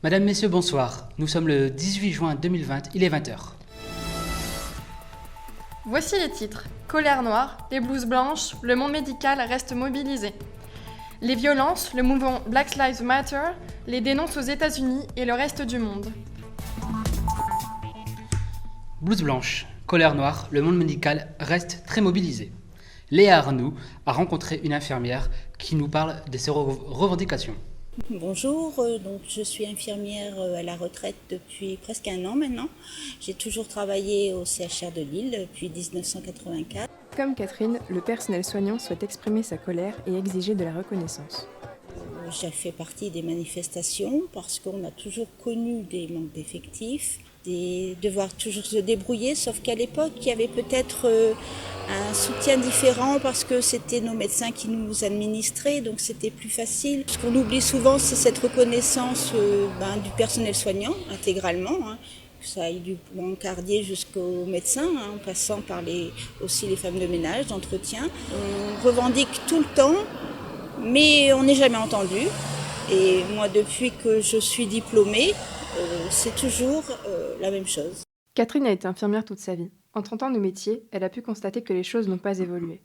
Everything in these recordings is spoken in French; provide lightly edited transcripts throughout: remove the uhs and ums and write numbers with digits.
Madame, Messieurs, bonsoir. Nous sommes le 18 juin 2020, il est 20h. Voici les titres. Colère noire, les blouses blanches, le monde médical reste mobilisé. Les violences, le mouvement Black Lives Matter les dénonce aux États-Unis et le reste du monde. Blouse blanche, colère noire, le monde médical reste très mobilisé. Léa Arnoux a rencontré une infirmière qui nous parle de ses revendications. Bonjour, donc je suis infirmière à la retraite depuis presque un an maintenant. J'ai toujours travaillé au CHR de Lille depuis 1984. Comme Catherine, le personnel soignant souhaite exprimer sa colère et exiger de la reconnaissance. J'ai fait partie des manifestations parce qu'on a toujours connu des manques d'effectifs, devoir toujours se débrouiller, sauf qu'à l'époque, il y avait peut-être un soutien différent parce que c'était nos médecins qui nous administraient, donc c'était plus facile. Ce qu'on oublie souvent, c'est cette reconnaissance du personnel soignant, intégralement, que ça aille du brancardier jusqu'aux médecins, en passant par aussi les femmes de ménage, d'entretien. On revendique tout le temps, mais on n'est jamais entendu. Et moi, depuis que je suis diplômée, c'est toujours la même chose. Catherine a été infirmière toute sa vie. En 30 ans de métier, elle a pu constater que les choses n'ont pas évolué.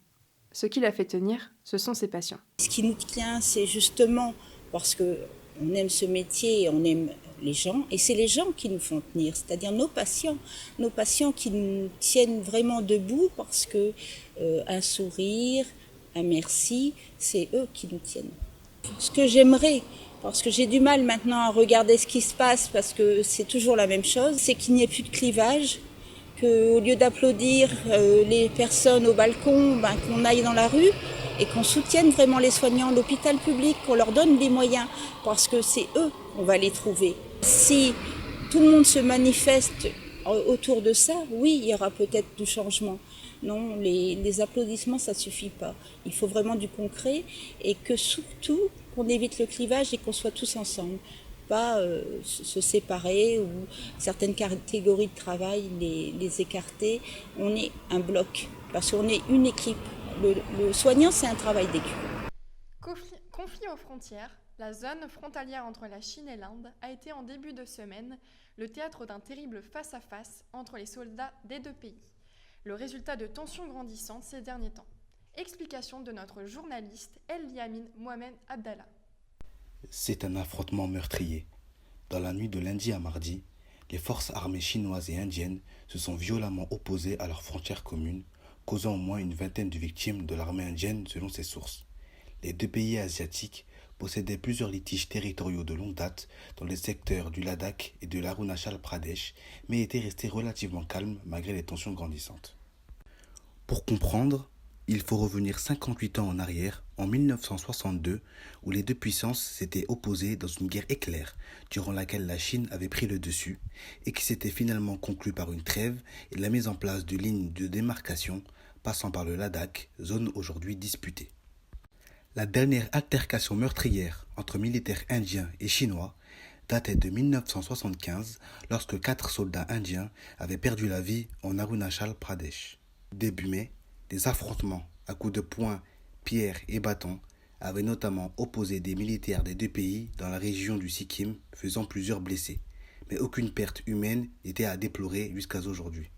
Ce qui l'a fait tenir, ce sont ses patients. Ce qui nous tient, c'est justement parce qu'on aime ce métier et on aime les gens, et c'est les gens qui nous font tenir, c'est-à-dire nos patients qui nous tiennent vraiment debout parce que un sourire, un merci, c'est eux qui nous tiennent. Ce que j'aimerais, parce que j'ai du mal maintenant à regarder ce qui se passe parce que c'est toujours la même chose, c'est qu'il n'y ait plus de clivage, qu'au lieu d'applaudir les personnes au balcon, qu'on aille dans la rue et qu'on soutienne vraiment les soignants, l'hôpital public, qu'on leur donne les moyens, parce que c'est eux qu'on va les trouver. Si tout le monde se manifeste autour de ça, oui, il y aura peut-être du changement. Non, les applaudissements, ça ne suffit pas. Il faut vraiment du concret et que surtout, qu'on évite le clivage et qu'on soit tous ensemble. Pas se séparer ou certaines catégories de travail les écarter. On est un bloc, parce qu'on est une équipe. Le soignant, c'est un travail d'équipe. Conflit aux frontières, la zone frontalière entre la Chine et l'Inde a été en début de semaine le théâtre d'un terrible face-à-face entre les soldats des deux pays. Le résultat de tensions grandissantes ces derniers temps. Explication de notre journaliste El Yamin Mohamed Abdallah. C'est un affrontement meurtrier. Dans la nuit de lundi à mardi, les forces armées chinoises et indiennes se sont violemment opposées à leurs frontières communes, causant au moins une vingtaine de victimes de l'armée indienne selon ses sources. Les deux pays asiatiques possédaient plusieurs litiges territoriaux de longue date dans les secteurs du Ladakh et de l'Arunachal Pradesh, mais étaient restés relativement calmes malgré les tensions grandissantes. Pour comprendre, il faut revenir 58 ans en arrière, en 1962, où les deux puissances s'étaient opposées dans une guerre éclair, durant laquelle la Chine avait pris le dessus, et qui s'était finalement conclue par une trêve et la mise en place de lignes de démarcation passant par le Ladakh, zone aujourd'hui disputée. La dernière altercation meurtrière entre militaires indiens et chinois datait de 1975, lorsque 4 soldats indiens avaient perdu la vie en Arunachal Pradesh. Début mai, des affrontements à coups de poing, pierres et bâtons avaient notamment opposé des militaires des deux pays dans la région du Sikkim, faisant plusieurs blessés. Mais aucune perte humaine n'était à déplorer jusqu'à aujourd'hui.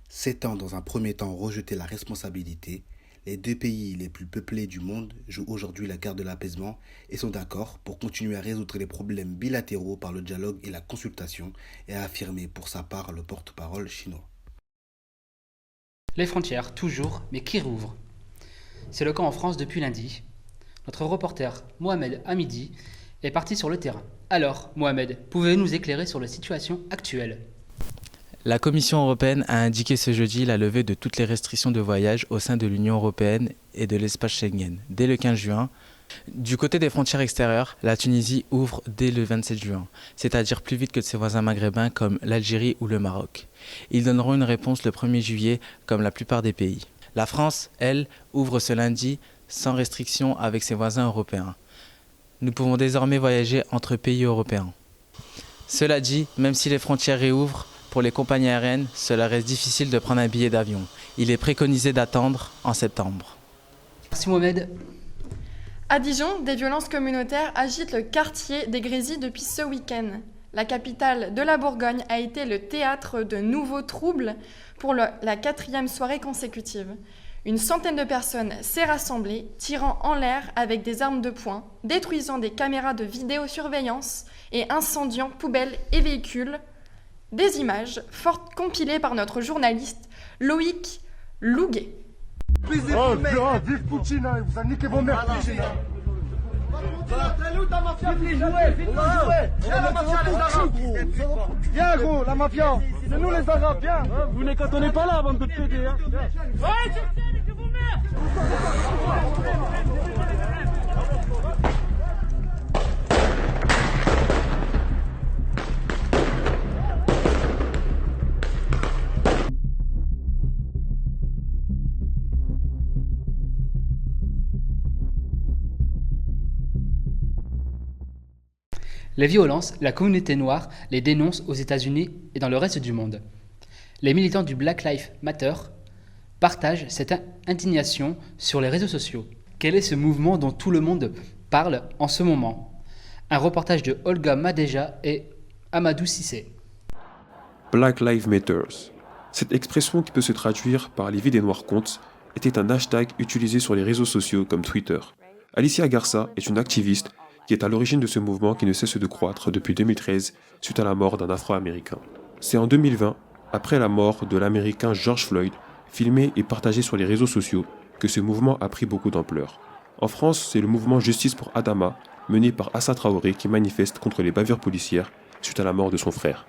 S'étant dans un premier temps rejeté la responsabilité, les deux pays les plus peuplés du monde jouent aujourd'hui la carte de l'apaisement et sont d'accord pour continuer à résoudre les problèmes bilatéraux par le dialogue et la consultation, et a affirmé pour sa part le porte-parole chinois. Les frontières, toujours, mais qui rouvrent. C'est le cas en France depuis lundi. Notre reporter Mohamed Hamidi est parti sur le terrain. Alors, Mohamed, pouvez-vous nous éclairer sur la situation actuelle ? La Commission européenne a indiqué ce jeudi la levée de toutes les restrictions de voyage au sein de l'Union européenne et de l'espace Schengen dès le 15 juin. Du côté des frontières extérieures, la Tunisie ouvre dès le 27 juin, c'est-à-dire plus vite que ses voisins maghrébins comme l'Algérie ou le Maroc. Ils donneront une réponse le 1er juillet comme la plupart des pays. La France, elle, ouvre ce lundi sans restriction avec ses voisins européens. Nous pouvons désormais voyager entre pays européens. Cela dit, même si les frontières réouvrent, pour les compagnies aériennes, cela reste difficile de prendre un billet d'avion. Il est préconisé d'attendre en septembre. Merci Mohamed. À Dijon, des violences communautaires agitent le quartier des Grésilles depuis ce week-end. la capitale de la Bourgogne, a été le théâtre de nouveaux troubles pour la 4e soirée consécutive. Une centaine de personnes s'est rassemblée, tirant en l'air avec des armes de poing, détruisant des caméras de vidéosurveillance et incendiant poubelles et véhicules. Des images fortes compilées par notre journaliste Loïc Louguet. Vive Poutine, vous avez niqué vos mères, Poutine. Viens gros, la mafia, c'est nous les Arabes, viens. Vous ne cantonnez pas là, bande de PD. Les violences, la communauté noire les dénonce aux États-Unis et dans le reste du monde. Les militants du Black Lives Matter partagent cette indignation sur les réseaux sociaux. Quel est ce mouvement dont tout le monde parle en ce moment? Un reportage de Olga Madeja et Amadou Cissé. Black Lives Matter. Cette expression qui peut se traduire par les vies des Noirs comptent était un hashtag utilisé sur les réseaux sociaux comme Twitter. Alicia Garza est une activiste qui est à l'origine de ce mouvement qui ne cesse de croître depuis 2013 suite à la mort d'un Afro-Américain. C'est en 2020, après la mort de l'Américain George Floyd, filmé et partagé sur les réseaux sociaux, que ce mouvement a pris beaucoup d'ampleur. En France, c'est le mouvement Justice pour Adama, mené par Assa Traoré, qui manifeste contre les bavures policières suite à la mort de son frère.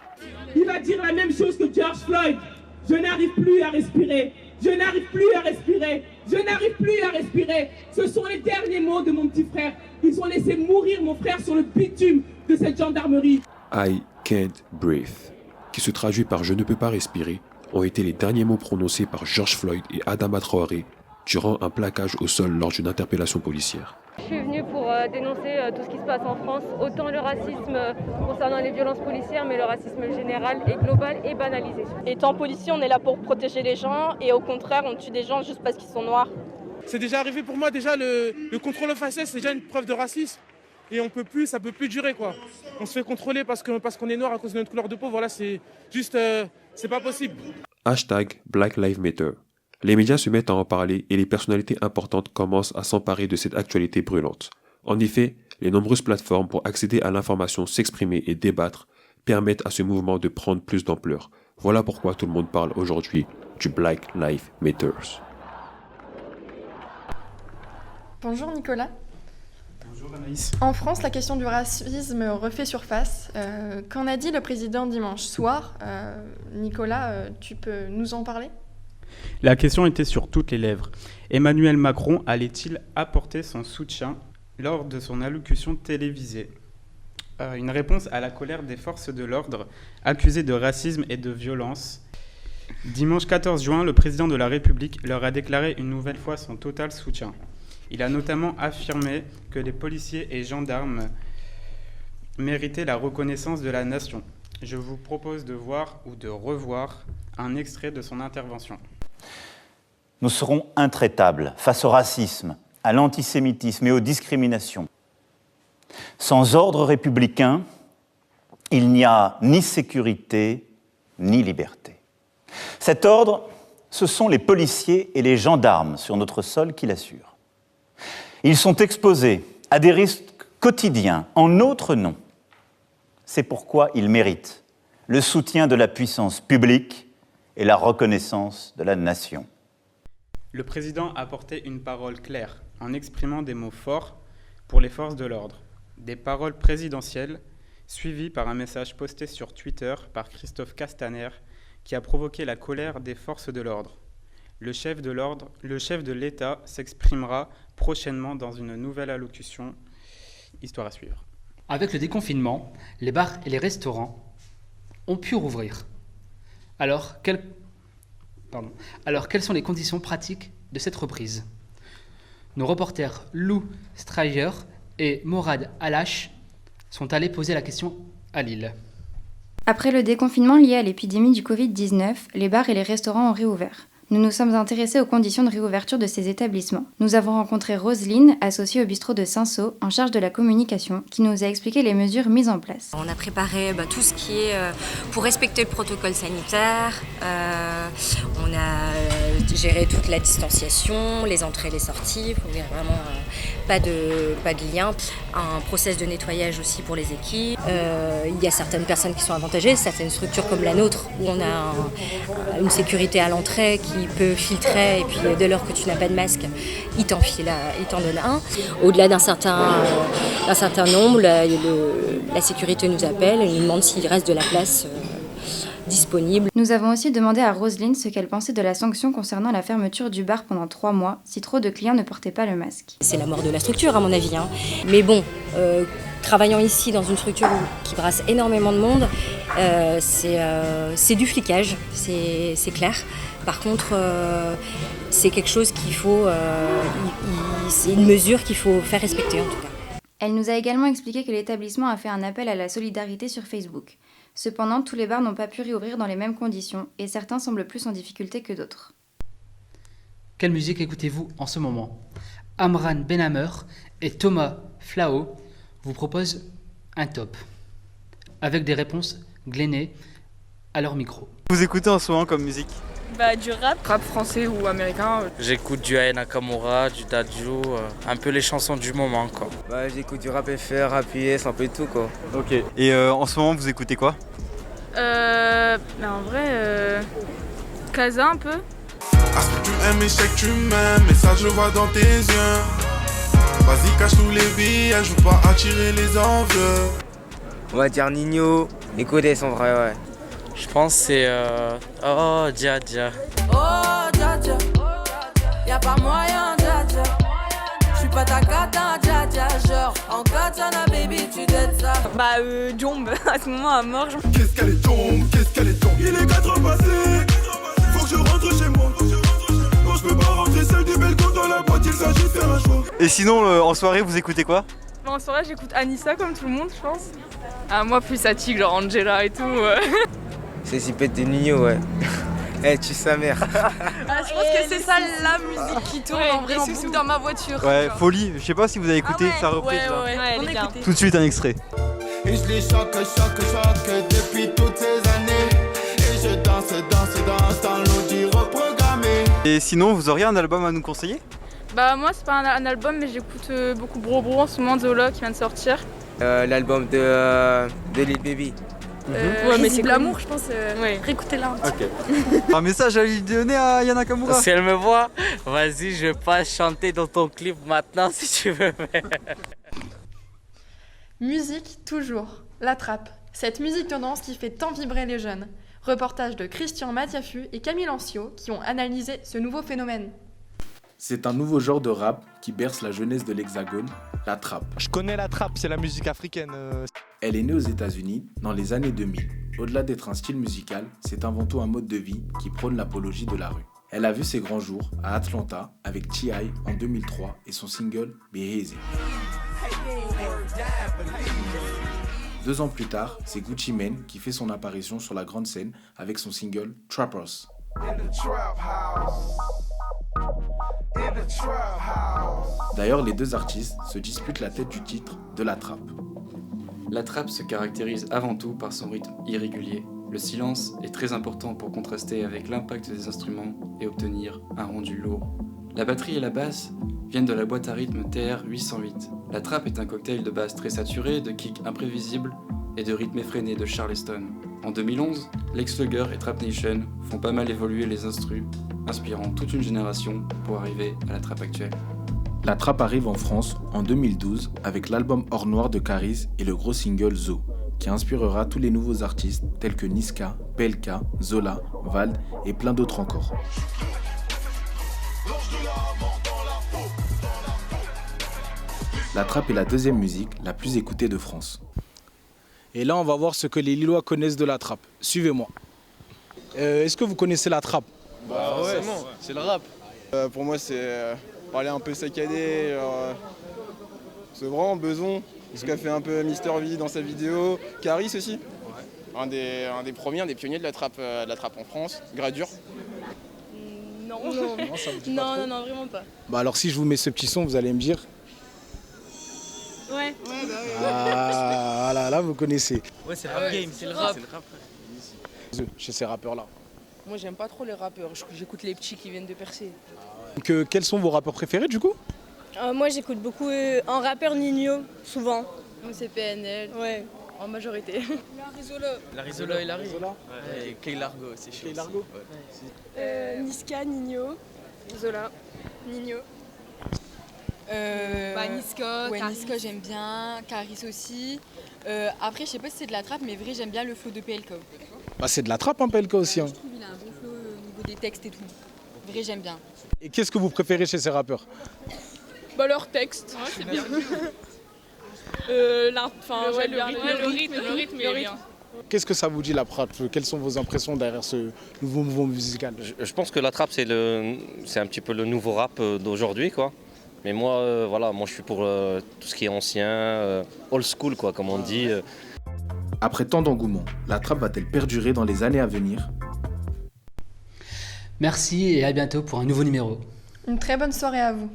Il va dire la même chose que George Floyd. Je n'arrive plus à respirer. Je n'arrive plus à respirer. Je n'arrive plus à respirer. Ce sont les derniers mots de mon petit frère. Ils ont laissé mourir mon frère sur le bitume de cette gendarmerie. I can't breathe, qui se traduit par je ne peux pas respirer, ont été les derniers mots prononcés par George Floyd et Adama Traoré durant un plaquage au sol lors d'une interpellation policière. Je suis venue pour dénoncer tout ce qui se passe en France, autant le racisme concernant les violences policières, mais le racisme général et global est banalisé. Étant policier, on est là pour protéger les gens et au contraire, on tue des gens juste parce qu'ils sont noirs. C'est déjà arrivé pour moi, déjà le contrôle aux faciès, c'est déjà une preuve de racisme. Et ça peut plus durer quoi. On se fait contrôler parce qu'on est noir à cause de notre couleur de peau, voilà, c'est juste, c'est pas possible. Hashtag Black Lives Matter. Les médias se mettent à en parler et les personnalités importantes commencent à s'emparer de cette actualité brûlante. En effet, les nombreuses plateformes pour accéder à l'information, s'exprimer et débattre permettent à ce mouvement de prendre plus d'ampleur. Voilà pourquoi tout le monde parle aujourd'hui du Black Lives Matter. Bonjour Nicolas. Bonjour Anaïs. En France, la question du racisme refait surface. Qu'en a dit le président dimanche soir? Nicolas, tu peux nous en parler? La question était sur toutes les lèvres. Emmanuel Macron allait-il apporter son soutien lors de son allocution télévisée? Une réponse à la colère des forces de l'ordre accusées de racisme et de violence. Dimanche 14 juin, le président de la République leur a déclaré une nouvelle fois son total soutien. Il a notamment affirmé que les policiers et gendarmes méritaient la reconnaissance de la nation. Je vous propose de voir ou de revoir un extrait de son intervention. Nous serons intraitables face au racisme, à l'antisémitisme et aux discriminations. Sans ordre républicain, il n'y a ni sécurité ni liberté. Cet ordre, ce sont les policiers et les gendarmes sur notre sol qui l'assurent. Ils sont exposés à des risques quotidiens en notre nom. C'est pourquoi ils méritent le soutien de la puissance publique et la reconnaissance de la nation. Le président a porté une parole claire en exprimant des mots forts pour les forces de l'ordre. Des paroles présidentielles suivies par un message posté sur Twitter par Christophe Castaner qui a provoqué la colère des forces de l'ordre. Le chef de l'État s'exprimera prochainement dans une nouvelle allocution. Histoire à suivre. Avec le déconfinement, les bars et les restaurants ont pu rouvrir. Alors, quelles sont les conditions pratiques de cette reprise? Nos reporters Lou Strayer et Morad Alash sont allés poser la question à Lille. Après le déconfinement lié à l'épidémie du Covid-19, les bars et les restaurants ont réouvert. Nous nous sommes intéressés aux conditions de réouverture de ces établissements. Nous avons rencontré Roselyne, associée au bistrot de Saint-Saul, en charge de la communication, qui nous a expliqué les mesures mises en place. On a préparé tout ce qui est pour respecter le protocole sanitaire. On a géré toute la distanciation, les entrées et les sorties. Il n'y a vraiment pas de lien. Un process de nettoyage aussi pour les équipes. Il y a certaines personnes qui sont avantagées, certaines structures comme la nôtre, où on a une sécurité à l'entrée qui peut filtrer, et puis dès lors que tu n'as pas de masque, il t'en donne un. Au-delà d'un certain nombre, la sécurité nous appelle et nous demande s'il reste de la place disponible. Nous avons aussi demandé à Roselyne ce qu'elle pensait de la sanction concernant la fermeture du bar pendant 3 mois si trop de clients ne portaient pas le masque. C'est la mort de la structure à mon avis. Mais bon, travaillant ici dans une structure qui brasse énormément de monde, c'est du flicage, c'est clair. Par contre, c'est quelque chose qu'il faut, c'est une mesure qu'il faut faire respecter en tout cas. Elle nous a également expliqué que l'établissement a fait un appel à la solidarité sur Facebook. Cependant, tous les bars n'ont pas pu réouvrir dans les mêmes conditions et certains semblent plus en difficulté que d'autres. Quelle musique écoutez-vous en ce moment? Amran Benhammer et Thomas Flao vous proposent un top, avec des réponses gleanées à leur micro. Vous écoutez en ce moment comme musique? Du rap. Rap français ou américain. J'écoute du Aya Nakamura, du Dadju, un peu les chansons du moment quoi. J'écoute du rap FR, rap US, un peu de tout quoi. Ok. Et en ce moment vous écoutez quoi? En vrai, Kaza un peu. Est-ce que tu aimes et sais que tu m'aimes, et ça je vois dans tes yeux. Vas-y cache tous les billets, je veux pas attirer les envieux. On va dire Nino, et Codes en vrai ouais. Je pense que c'est Oh Dja Dja. Oh Dja Dja, y'a pas moyen Dja Dja. J'suis pas ta cata Dja Dja, genre en katana baby tu dettes ça. Jombe, à ce moment à mort. Qu'est-ce qu'elle est tombe, qu'est-ce qu'elle est tombe. Il est 4 passés, faut que je rentre chez moi. Non je peux pas rentrer seul des belles côtes dans la boîte, il s'agit de faire un choix. Et sinon en soirée vous écoutez quoi? En soirée j'écoute Anissa comme tout le monde je pense. Moi plus Satik, genre Angela et tout. C'est si pète de Nino ouais. Tu sa mère. Je pense que c'est ça la musique qui tourne en vrai sous dans ma voiture. Ouais, Folie, je sais pas si vous avez écouté sa reprise là. Ouais, on écoute. Tout de suite un extrait. Et je les choque depuis toutes ces années. Et je danse dans l'audi reprogrammé. Et sinon vous auriez un album à nous conseiller? Moi c'est pas un album mais j'écoute beaucoup Bro Bro en ce moment, Zola qui vient de sortir. L'album de Lil Baby. Mais c'est l'amour je pense, réécoutez-la un petit peu. Un message à lui donner à Aya Nakamura. Si elle me voit, vas-y je vais pas chanter dans ton clip maintenant si tu veux. Musique toujours, la trappe. Cette musique tendance qui fait tant vibrer les jeunes. Reportage de Christian Mathiafu et Camille Ancio qui ont analysé ce nouveau phénomène. C'est un nouveau genre de rap qui berce la jeunesse de l'Hexagone, la trappe. Je connais la trappe, c'est la musique africaine. Elle est née aux États-Unis dans les années 2000. Au-delà d'être un style musical, c'est avant tout un mode de vie qui prône l'apologie de la rue. Elle a vu ses grands jours à Atlanta avec T.I. en 2003 et son single Be Easy. 2 ans plus tard, c'est Gucci Mane qui fait son apparition sur la grande scène avec son single Trappers. D'ailleurs, les deux artistes se disputent la tête du titre de la trappe. La trappe se caractérise avant tout par son rythme irrégulier. Le silence est très important pour contraster avec l'impact des instruments et obtenir un rendu lourd. La batterie et la basse viennent de la boîte à rythme TR-808. La trappe est un cocktail de basse très saturé, de kicks imprévisibles et de rythme effréné de Charleston. En 2011, Lex Luger et Trap Nation font pas mal évoluer les instrus, inspirant toute une génération pour arriver à la trappe actuelle. La trappe arrive en France en 2012 avec l'album Or Noir de Caris et le gros single Zo, qui inspirera tous les nouveaux artistes tels que Niska, PLK, Zola, Vald et plein d'autres encore. La trappe est la deuxième musique la plus écoutée de France. Et là, on va voir ce que les Lillois connaissent de la trappe. Suivez-moi. Est-ce que vous connaissez la trappe? Ouais, c'est le rap. Pour moi, c'est parler un peu saccadé. C'est vraiment besoin. Ce qu'a fait un peu Mister V dans sa vidéo. Caris aussi. Ouais. Un des premiers, un des pionniers de la trappe en France. Gradure. Non. Ça vous dit pas trop Non, vraiment pas. Bah alors si je vous mets ce petit son, vous allez me dire. Ouais. Ah là, vous connaissez. Ouais, c'est le rap game. C'est le rap. Chez ces rappeurs-là. Moi, j'aime pas trop les rappeurs. J'écoute les petits qui viennent de percer. Donc, quels sont vos rappeurs préférés du coup? Moi, j'écoute beaucoup un rappeur Nino, souvent. Moi, c'est PNL. Ouais. En majorité. La Rizola et Larry. Ouais, et Kay Largo, c'est chaud. Kay Largo Niska, Nino. Zola, Nino. Niska, ouais, Niska j'aime bien, Caris aussi. Après, je sais pas si c'est de la trappe, mais vrai, j'aime bien le flow de PLK. Bah c'est de la trappe, hein, PLK aussi. Hein. Je trouve qu'il a un bon flow au niveau des textes et tout. Vrai, j'aime bien. Et qu'est-ce que vous préférez chez ces rappeurs? Bah, leur texte. Ouais, c'est bien. Le rythme est bien. Qu'est-ce que ça vous dit la trappe? Quelles sont vos impressions derrière ce nouveau mouvement musical? Je pense que la trappe c'est un petit peu le nouveau rap d'aujourd'hui quoi. Mais moi moi je suis pour tout ce qui est ancien, old school quoi comme on dit. Après tant d'engouement, la trappe va-t-elle perdurer dans les années à venir? Merci et à bientôt pour un nouveau numéro. Une très bonne soirée à vous.